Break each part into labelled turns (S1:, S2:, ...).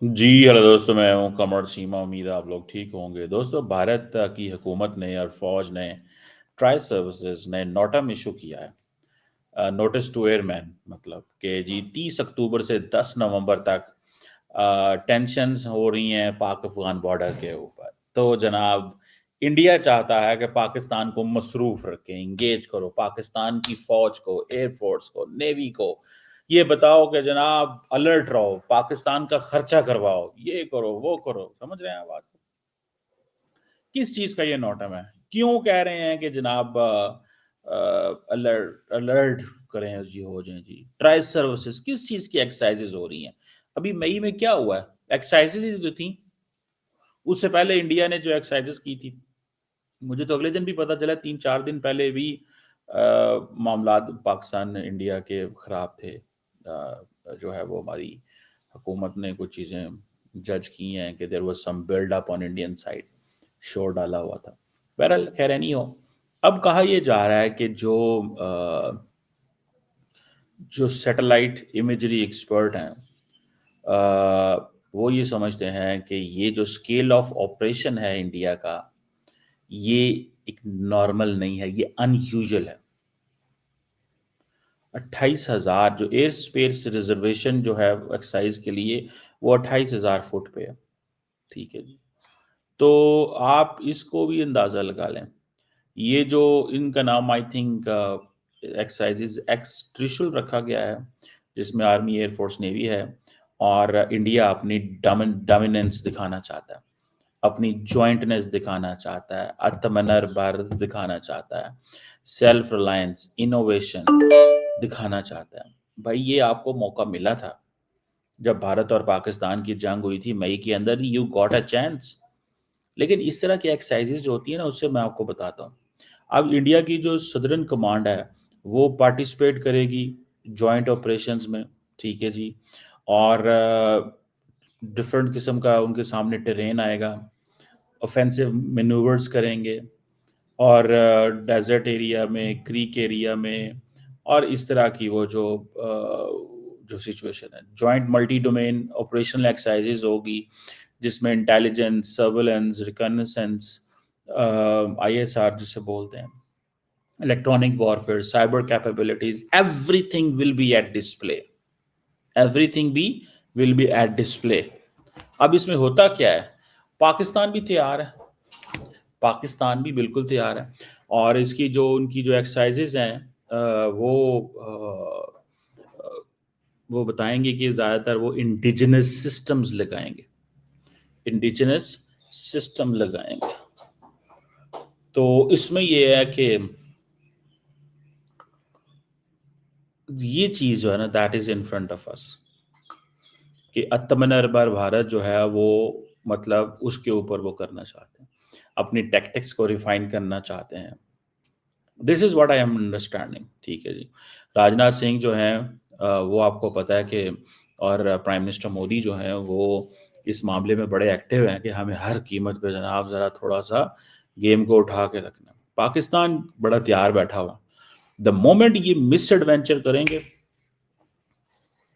S1: जी hello दोस्तों, मैं हूं कमर सीमा। उम्मीद है आप लोग ठीक होंगे। दोस्तों, भारत की हुकूमत ने और फौज ने ट्राई सर्विसेज ने नोटम इशू किया है, नोटिस टू एयरमैन, मतलब कि जी 30 अक्टूबर से 10 नवंबर तक टेंशन्स हो रही हैं पाक अफगान बॉर्डर के ऊपर। तो जनाब, इंडिया चाहता है कि पाकिस्तान को मसरूफ रखें, इंगेज करो पाकिस्तान की फौज को, एयरफोर्स को, नेवी को। ये बताओ कि जनाब अलर्ट रहो, पाकिस्तान का खर्चा करवाओ, ये करो वो करो। समझ रहे हैं बात? किस चीज का ये नोटम है? क्यों कह रहे हैं कि जनाब अलर्ट अलर्ट करें जी, हो जाए जी। ट्राई सर्विसेज किस चीज की एक्सरसाइजेज हो रही हैं? अभी मई में क्या हुआ है? एक्सरसाइजेज ही तो थी। उससे पहले इंडिया ने जो एक्सरसाइजेज की थी, मुझे तो अगले दिन भी पता चला, 3-4 दिन पहले भी मामला पाकिस्तान इंडिया के खराब थे। जो है वो हमारी हुकूमत ने कुछ चीज़ें जज की हैं कि there was some build up on Indian side, शोर डाला हुआ था। बहरहाल खैर नहीं हो। अब कहा यह जा रहा है कि जो सैटेलाइट इमेजरी एक्सपर्ट हैं, वो ये समझते हैं कि ये जो स्केल ऑफ ऑपरेशन है इंडिया का, ये एक नॉर्मल नहीं है, ये अनयूजुअल है। 28,000 जो एयर स्पेस रिजर्वेशन जो है एक्सरसाइज के लिए, वो 28,000 फुट पे है। ठीक है जी। तो आप इसको भी अंदाज़ा लगा लें। ये जो इनका नाम, आई थिंक एक्सरसाइजेज एक्स त्रिशूल रखा गया है, जिसमें आर्मी, एयरफोर्स, नेवी है। और इंडिया अपनी डोमिनेंस दिखाना चाहता है, अपनी जॉइंटनेस दिखाना चाहता है, आत्मनिर्भर दिखाना चाहता है, सेल्फ रिलायंस, इनोवेशन दिखाना चाहता है। भाई, ये आपको मौका मिला था जब भारत और पाकिस्तान की जंग हुई थी मई के अंदर, यू गॉट अ चांस। लेकिन इस तरह की एक्सरसाइजेज जो होती है ना, उससे मैं आपको बताता हूँ। अब इंडिया की जो सदर्न कमांड है, वो पार्टिसिपेट करेगी जॉइंट ऑपरेशंस में। ठीक है जी। और डिफरेंट किस्म का उनके सामने टेरेन आएगा, ऑफेंसिव मैन्यूवर्स करेंगे, और डेजर्ट एरिया में, क्रीक एरिया में, और इस तरह की वो जो सिचुएशन है, joint multi domain operational exercises होगी, जिसमें इंटेलिजेंस, सर्वेलेंस, रिकॉग्निसेंस, आईएसआर जिसे बोलते हैं, electronic warfare, cyber capabilities, everything will be at display. Everything भी विल बी एट डिस्प्ले। अब इसमें होता क्या है? पाकिस्तान भी तैयार है, पाकिस्तान भी बिल्कुल तैयार है। और इसकी जो उनकी जो एक्सरसाइजेज हैं, वो बताएंगे कि ज़्यादातर वो इंडिजिनस सिस्टम्स लगाएंगे, इंडिजिनस सिस्टम लगाएंगे। तो इसमें ये है कि ये चीज़ जो है ना, that is in front of us, कि आत्मनिर्भर भारत जो है वो, मतलब उसके ऊपर वो करना चाहते हैं, अपनी टैक्टिक्स को रिफाइन करना चाहते हैं। This is what I am understanding. ठीक है जी। राजनाथ सिंह जो हैं, वो आपको पता है कि, और प्राइम मिनिस्टर मोदी जो हैं, वो इस मामले में बड़े एक्टिव हैं कि हमें हर कीमत पे जनाब ज़रा थोड़ा सा गेम को उठा के रखना। पाकिस्तान बड़ा तैयार बैठा हुआ। द मोमेंट ये मिस एडवेंचर करेंगे,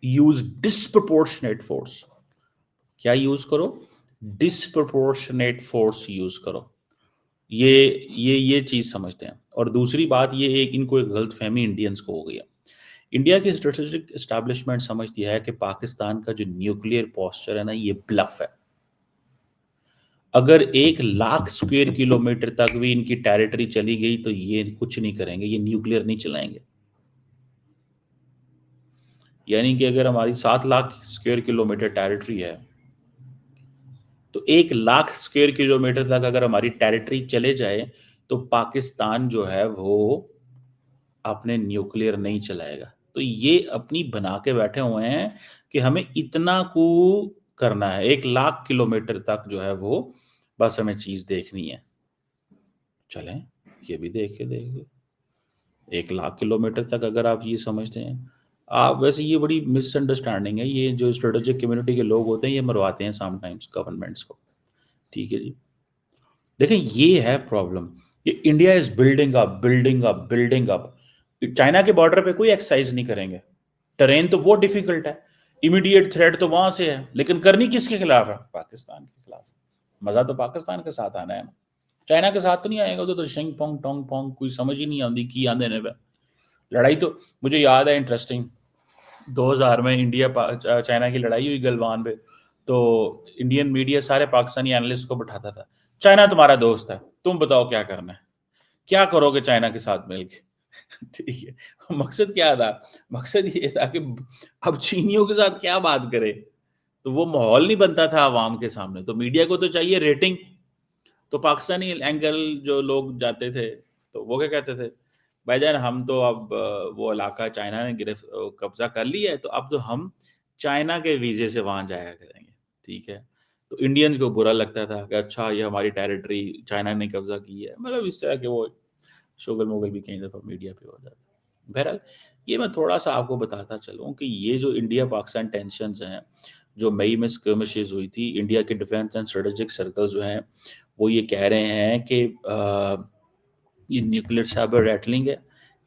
S1: यूज डिसप्रोपोर्शनेट फोर्स। क्या यूज करो? डिसप्रोपोर्शनेट फोर्स यूज करो। ये ये चीज समझते हैं। और दूसरी बात ये एक, इनको एक गलतफहमी इंडियंस को हो गई है। इंडिया की स्ट्रेटेजिक एस्टैब्लिशमेंट समझती है कि पाकिस्तान का जो न्यूक्लियर पोस्चर है ना, ये ब्लफ है। अगर 1 लाख स्क्वायर किलोमीटर तक भी इनकी टेरिटरी चली गई तो ये कुछ नहीं करेंगे, ये न्यूक्लियर नहीं चलाएंगे। यानी कि अगर हमारी 7 लाख स्क्वायर किलोमीटर टेरिटरी है, तो 1 लाख स्क्वायर किलोमीटर तक अगर हमारी टेरिटरी चले जाए, तो पाकिस्तान जो है वो अपने न्यूक्लियर नहीं चलाएगा। तो ये अपनी बना के बैठे हुए हैं कि हमें इतना को करना है, 1 लाख किलोमीटर तक जो है वो, बस हमें चीज देखनी है। चलें, ये भी देख के देख लो। 1 लाख किलोमीटर तक अगर आप ये समझते हैं, आप वैसे, ये बड़ी मिसअंडरस्टैंडिंग है। ये जो स्ट्रेटेजिक कम्युनिटी के लोग होते हैं, ये मरवाते हैं समटाइम्स गवर्नमेंट्स को। ठीक है जी। देखें, ये है प्रॉब्लम कि India is building up, building up, building up. China के बॉर्डर पे कोई एक्सरसाइज नहीं करेंगे, टेरेन तो बहुत डिफिकल्ट है। इमीडिएट थ्रेट तो वहां से है, लेकिन करनी किसके खिलाफ है? पाकिस्तान के खिलाफ। मजा तो पाकिस्तान के साथ आना है ना, चाइना के साथ तो नहीं आएगा। तो शिंग पोंग टोंग पोंग कोई समझ ही नहीं आती की आंदे ने पे लड़ाई। तो मुझे याद है इंटरेस्टिंग, 2000 में इंडिया चाइना की लड़ाई हुई गलवान पे। तो इंडियन मीडिया सारे पाकिस्तानी एनालिस्ट को बैठाता था, चाइना तुम्हारा दोस्त है, तुम बताओ क्या करना है, क्या करोगे चाइना के साथ मिलके। ठीक है, मकसद क्या था? मकसद ये था कि अब चीनियों के साथ क्या बात करे। तो वो माहौल नहीं बनता था आवाम के सामने, तो मीडिया को तो चाहिए रेटिंग। तो पाकिस्तानी एंगल जो लोग जाते थे, तो वो क्या कहते थे, भाईजान हम तो अब वो इलाका चाइना ने कब्जा कर लिया है, तो अब तो हम चाइना के वीजे से वहां जाया करेंगे। ठीक है, तो इंडियंस को बुरा लगता था कि अच्छा ये हमारी टेरिटरी चाइना ने कब्जा की है, मतलब इस तरह के वो शोगल मोगल भी कई दफा मीडिया पे हो जाता है। बहरहाल, ये मैं थोड़ा सा आपको बताता चलूं कि ये जो इंडिया पाकिस्तान टेंशन हैं, जो मई में स्कर्मिशेस हुई थी, इंडिया के डिफेंस एंड स्ट्रेटेजिक सर्कल जो हैं वो ये कह रहे हैं कि ये न्यूक्लियर साइबर रैटलिंग है,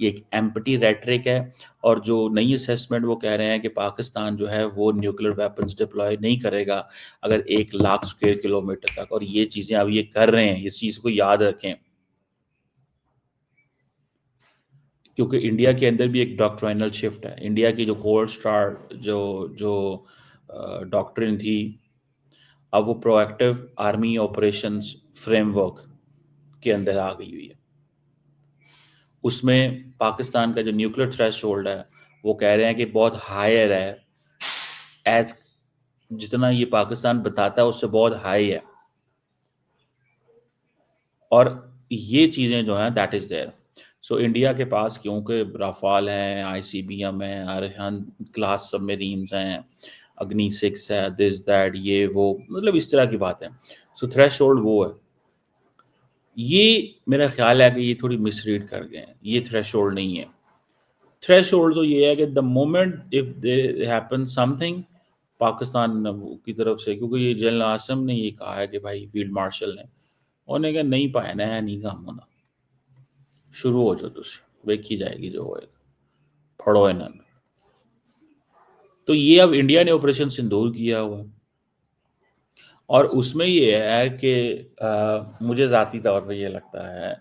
S1: ये एक एम्प्टी रेटरिक है। और जो नई असेसमेंट वो कह रहे हैं कि पाकिस्तान जो है वो न्यूक्लियर वेपन्स डिप्लॉय नहीं करेगा अगर 1 लाख स्क्वायर किलोमीटर तक। और ये चीज़ें अब ये कर रहे हैं, इस चीज़ को याद रखें, क्योंकि इंडिया के अंदर भी एक डॉक्ट्रिनल शिफ्ट है। इंडिया की जो कोल्ड स्टार जो जो डॉक्ट्रिन थी, अब वो प्रोएक्टिव आर्मी ऑपरेशंस फ्रेमवर्क के अंदर आ गई हुई है। उसमें पाकिस्तान का जो न्यूक्लियर थ्रेशोल्ड है वो कह रहे हैं कि बहुत हायर है, एज जितना ये पाकिस्तान बताता है उससे बहुत हाई है। और ये चीज़ें जो हैं that is there. So India के पास क्योंकि राफाल हैं, आईसीबीएम है, अरिहंत क्लास सबमरीन्स हैं, अग्नि 6 है, दिस दैट ये वो, मतलब इस तरह की बात है। सो थ्रेशोल्ड वो है। ये मेरा ख्याल है कि ये थोड़ी मिसरीड कर गए हैं, ये थ्रेशोल्ड नहीं है। थ्रेशोल्ड तो ये है कि the moment if they happen something Pakistan की तरफ से, क्योंकि ये जनरल आसम ने ये कहा है कि भाई फील्ड मार्शल ने, उन्हें कहा नहीं पाया ना है नहीं काम होना, शुरू हो जाओ तुझ देखी जाएगी जो होएगा, फड़ो इन्होंने। तो ये अब इंडिया ने ऑपरेशन सिंदूर किया हुआ है। और उसमें ये है कि मुझे ज़ाती तौर पे ये लगता है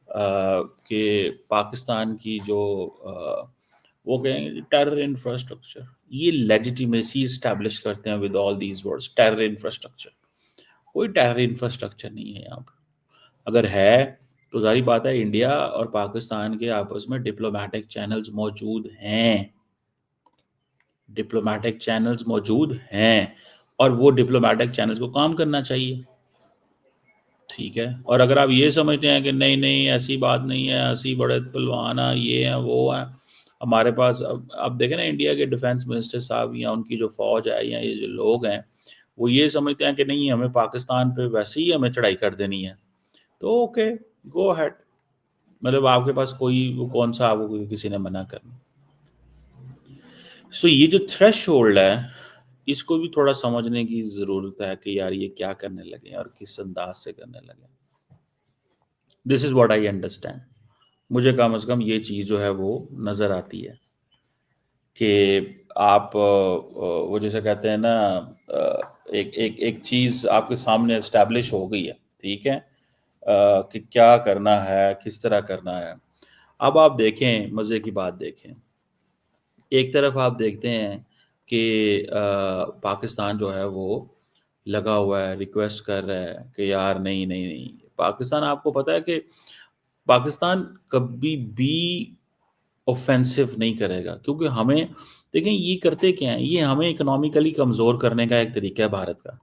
S1: कि पाकिस्तान की जो वो कहेंगे टेरर इंफ्रास्ट्रक्चर, ये लेजिटिमेसी इस्टेब्लिश करते हैं with all these words, terror infrastructure. कोई टेरर इंफ्रास्ट्रक्चर नहीं है यहाँ पर। अगर है तो जारी बात है इंडिया और पाकिस्तान के आपस में डिप्लोमेटिक चैनल्स मौजूद हैं, डिप्लोमेटिक चैनल्स मौजूद हैं, और वो डिप्लोमेटिक चैनल्स को काम करना चाहिए। ठीक है, और अगर आप ये समझते हैं कि नहीं नहीं ऐसी बात नहीं है, ऐसी बड़े पहलवान हैं, ये हैं वो हैं हमारे पास, अब देखें ना इंडिया के डिफेंस मिनिस्टर साहब या उनकी जो फौज है या ये जो लोग हैं, वो ये समझते हैं कि नहीं हमें पाकिस्तान पे वैसे ही हमें चढ़ाई कर देनी है, तो ओके गो अहेड। मतलब आपके पास कोई वो कौन सा आपको किसी ने मना करना। सो ये जो थ्रेश होल्ड है इसको भी थोड़ा समझने की ज़रूरत है कि यार ये क्या करने लगे हैं और किस अंदाज से करने लगे। This is what I understand. मुझे कम से कम ये चीज़ जो है वो नज़र आती है कि आप वो जैसे कहते हैं ना, एक एक एक चीज़ आपके सामने एस्टैब्लिश हो गई है। ठीक है, कि क्या करना है, किस तरह करना है। अब आप देखें, मज़े की बात देखें, एक तरफ आप देखते हैं कि पाकिस्तान जो है वो लगा हुआ है, रिक्वेस्ट कर रहा है कि यार नहीं नहीं नहीं, पाकिस्तान आपको पता है कि पाकिस्तान कभी भी ऑफेंसिव नहीं करेगा, क्योंकि हमें देखें ये करते क्या हैं, ये हमें इकोनॉमिकली कमज़ोर करने का एक तरीका है भारत का।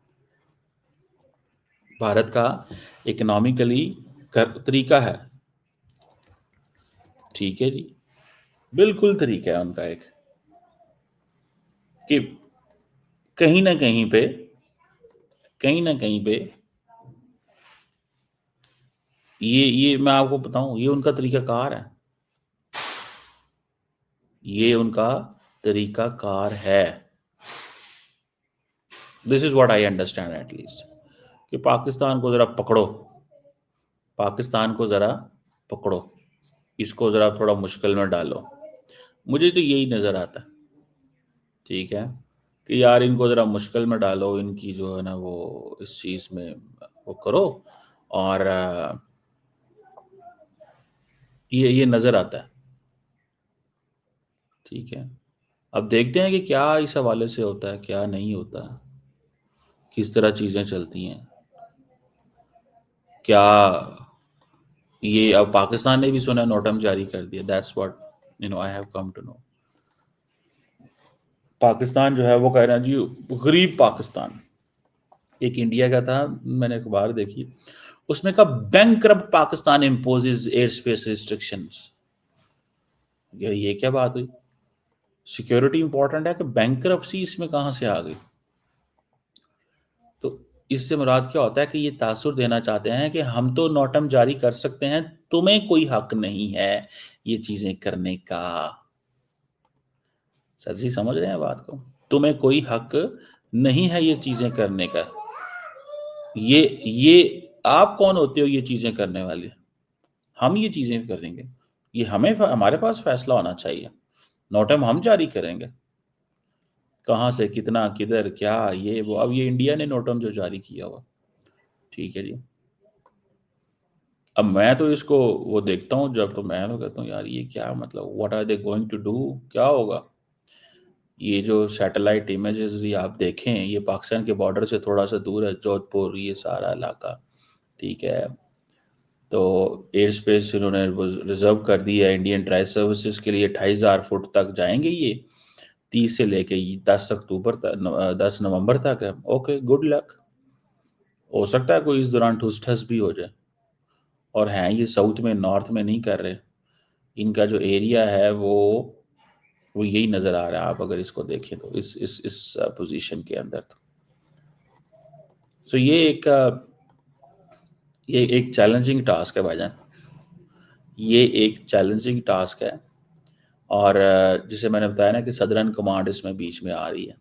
S1: भारत का इकोनॉमिकली तरीका है। ठीक है जी, बिल्कुल तरीका है उनका एक, कि कहीं ना कहीं पे, कहीं ना कहीं पे ये मैं आपको बताऊं, ये उनका तरीका कार है, ये उनका तरीका कार है। This is what I understand at least, कि पाकिस्तान को ज़रा पकड़ो, पाकिस्तान को ज़रा पकड़ो, इसको ज़रा थोड़ा मुश्किल में डालो। मुझे तो यही नज़र आता है। ठीक है, कि यार इनको ज़रा मुश्किल में डालो, इनकी जो है ना वो इस चीज़ में वो करो, और ये नज़र आता है। ठीक है। अब देखते हैं कि क्या इस हवाले से होता है, क्या नहीं होता है, किस तरह चीज़ें चलती हैं। क्या ये अब पाकिस्तान ने भी सुना नोटम जारी कर दिया, that's what I have come to know. Pakistan जो है वो कह रहे हैं जी, गरीब पाकिस्तान। एक इंडिया का था, मैंने अखबार देखी, उसमें कहा bankrupt Pakistan imposes air space restrictions. ये क्या बात हुई? सिक्योरिटी इंपॉर्टेंट है कि बैंकरप्सी इसमें कहाँ से आ गई? तो इससे मुराद क्या होता है कि ये तासुर देना चाहते हैं कि हम तो नोटम जारी कर सकते हैं, तुम्हें कोई हक नहीं है ये चीजें करने का। सर जी समझ रहे हैं बात को? तुम्हें कोई हक नहीं है ये चीजें करने का। ये आप कौन होते हो ये चीजें करने वाले? हम ये चीजें करेंगे, ये हमारे पास फैसला होना चाहिए। नोटम हम जारी करेंगे, कहाँ से कितना किधर क्या ये वो। अब ये इंडिया ने नोटम जो जारी किया हुआ, ठीक है जी। अब मैं तो इसको वो देखता हूँ जब, तो मैं तो कहता हूँ यार ये क्या मतलब, what are they going to do, क्या होगा? ये जो सैटेलाइट इमेजेस भी आप देखें, ये पाकिस्तान के बॉर्डर से थोड़ा सा दूर है, जोधपुर ये सारा इलाका, ठीक है। तो एयर स्पेस इन्होंने रिजर्व कर दी है इंडियन ट्राई सर्विसेज के लिए, 28,000 फुट तक जाएंगे ये, 30 से लेके 10 अक्टूबर तक, 10 नवंबर तक है। Okay, good luck. हो सकता है कोई इस दौरान ठुस ठस भी हो जाए। और हैं ये साउथ में, नॉर्थ में नहीं कर रहे। इनका जो एरिया है वो यही नज़र आ रहा है, आप अगर इसको देखें तो इस पोजीशन के अंदर तो। सो ये एक चैलेंजिंग टास्क है भाईजान। ये एक चैलेंजिंग टास्क है। और जिसे मैंने बताया ना कि सदरन कमांड इसमें बीच में आ रही है।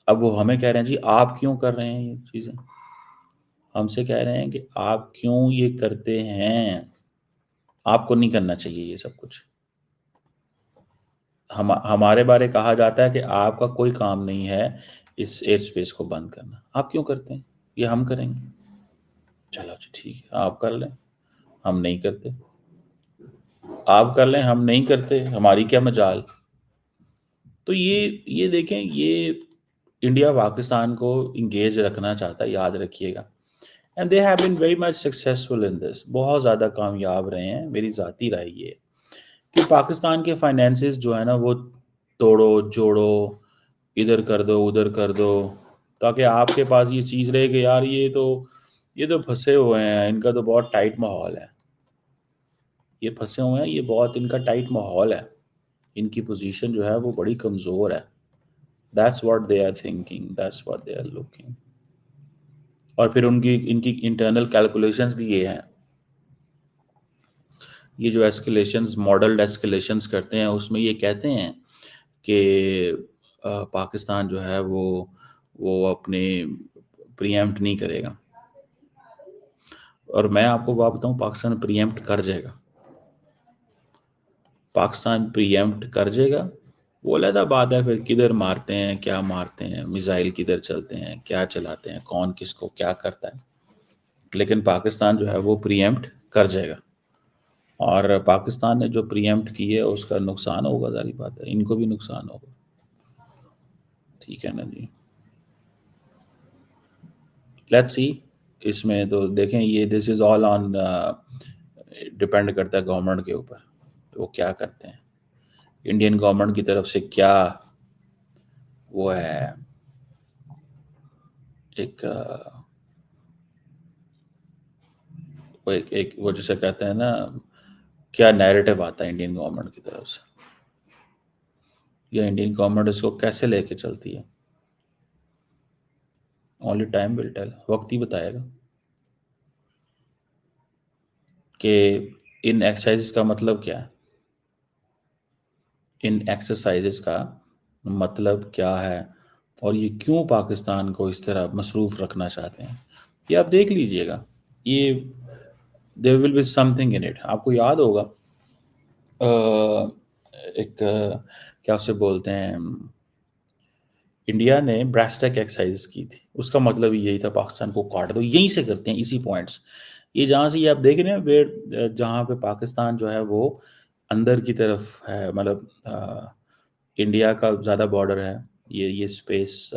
S1: अब वो हमें कह रहे हैं जी आप क्यों कर रहे हैं ये चीज़ें, हमसे कह रहे हैं कि आप क्यों ये करते हैं, आपको नहीं करना चाहिए ये सब कुछ। हमारे बारे कहा जाता है कि आपका कोई काम नहीं है इस एयर स्पेस को बंद करना, आप क्यों करते हैं? ये हम करेंगे। चलो जी ठीक है, आप कर लें, हम नहीं करते। आप कर लें, हम नहीं करते, हमारी क्या मजाल। तो ये देखें, ये इंडिया पाकिस्तान को इंगेज रखना चाहता है, याद रखिएगा। And they have been very much successful in this, बहुत ज़्यादा कामयाब रहे हैं। मेरी ज़ाती राय ये है कि पाकिस्तान के फाइनेंसेस जो है ना वो तोड़ो जोड़ो, इधर कर दो उधर कर दो, ताकि आपके पास ये चीज़ रहे कि यार ये तो फंसे हुए हैं, इनका तो बहुत टाइट माहौल है। ये फंसे हुए हैं, ये बहुत इनका टाइट माहौल है, इनकी पोजीशन जो है वो बड़ी कमज़ोर है। That's what they are thinking, that's what they are looking. और फिर उनकी इनकी इंटरनल कैलकुलेशंस भी ये हैं। ये जो एस्केलेशंस, मॉडल्ड एस्केलेशंस करते हैं, उसमें ये कहते हैं कि पाकिस्तान जो है वो अपने प्रीएम्प्ट नहीं करेगा। और मैं आपको बात बताऊं, पाकिस्तान प्रीएम्प्ट कर जाएगा। पाकिस्तान प्रीएम्प्ट कर जाएगा। वो अलग बात है, फिर किधर मारते हैं, क्या मारते हैं, मिसाइल किधर चलते हैं, क्या चलाते हैं, कौन किसको क्या करता है, लेकिन पाकिस्तान जो है वो प्रीएम्प्ट कर जाएगा। और पाकिस्तान ने जो प्रीएम्प्ट की है उसका नुकसान होगा, जारी बात है, इनको भी नुकसान होगा। ठीक है ना जी, लेट्स सी। इसमें तो देखें, ये this is all on, depend करता है गवर्नमेंट के ऊपर, वो क्या करते हैं। इंडियन गवर्नमेंट की तरफ से क्या वो है, एक वो जिसे कहते हैं ना, क्या नैरेटिव आता है इंडियन गवर्नमेंट की तरफ से, या इंडियन गवर्नमेंट इसको कैसे लेके चलती है। ओनली टाइम विल टेल, वक्त ही बताएगा कि इन एक्सरसाइज का मतलब क्या है, इन एक्सरसाइजेस का मतलब क्या है, और ये क्यों पाकिस्तान को इस तरह मसरूफ़ रखना चाहते हैं। ये आप देख लीजिएगा, ये there will be something in it. आपको याद होगा एक क्या उसे बोलते हैं, इंडिया ने ब्रेस्टक एक्सरसाइज की थी, उसका मतलब ही यही था पाकिस्तान को काट दो, यहीं से करते हैं इसी पॉइंट्स। ये जहाँ से ये आप देख रहे हैं वे जहाँ पे पाकिस्तान जो है वो अंदर की तरफ है, मतलब इंडिया का ज़्यादा बॉर्डर है, ये स्पेस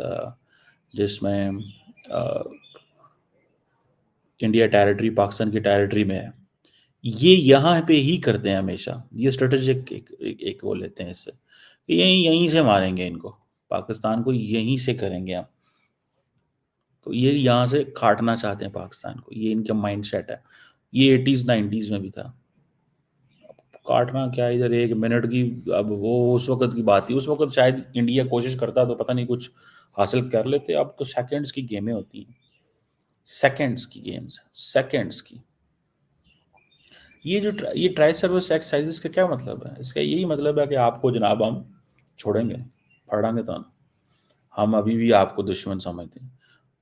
S1: जिसमें अ, इंडिया टेरिटरी पाकिस्तान की टेरिटरी में है, ये यहाँ पे ही करते हैं हमेशा। ये स्ट्रेटेजिक एक वो लेते हैं इससे कि यहीं यहीं से मारेंगे इनको, पाकिस्तान को यहीं से करेंगे हम। तो ये यहाँ से काटना चाहते हैं पाकिस्तान को, ये इनका माइंड सेट है। ये 80s 90s में भी था। काटना क्या, इधर 1 मिनट की, अब वो उस वक्त की बात थी, उस वक्त शायद इंडिया कोशिश करता तो पता नहीं कुछ हासिल कर लेते। अब तो सेकंड्स की गेमें होती हैं, सेकंड्स की गेम्स, सेकंड्स की। ये ट्राई सर्विस एक्सरसाइजेस का क्या मतलब है? इसका यही मतलब है कि आपको जनाब हम छोड़ेंगे, पढ़ांगे तो हम अभी भी आपको दुश्मन समझते हैं।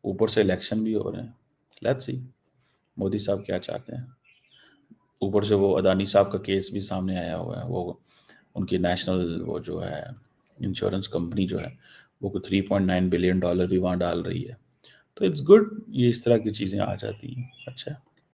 S1: ऊपर से इलेक्शन भी हो रहे हैं, लेट्स सी मोदी साहब क्या चाहते हैं। ऊपर से वो अदानी साहब का केस भी सामने आया हुआ है, वो उनकी नेशनल वो जो है इंश्योरेंस कंपनी जो है वो $3.9 बिलियन भी वहाँ डाल रही है। तो इट्स गुड, ये इस तरह की चीज़ें आ जाती हैं। अच्छा।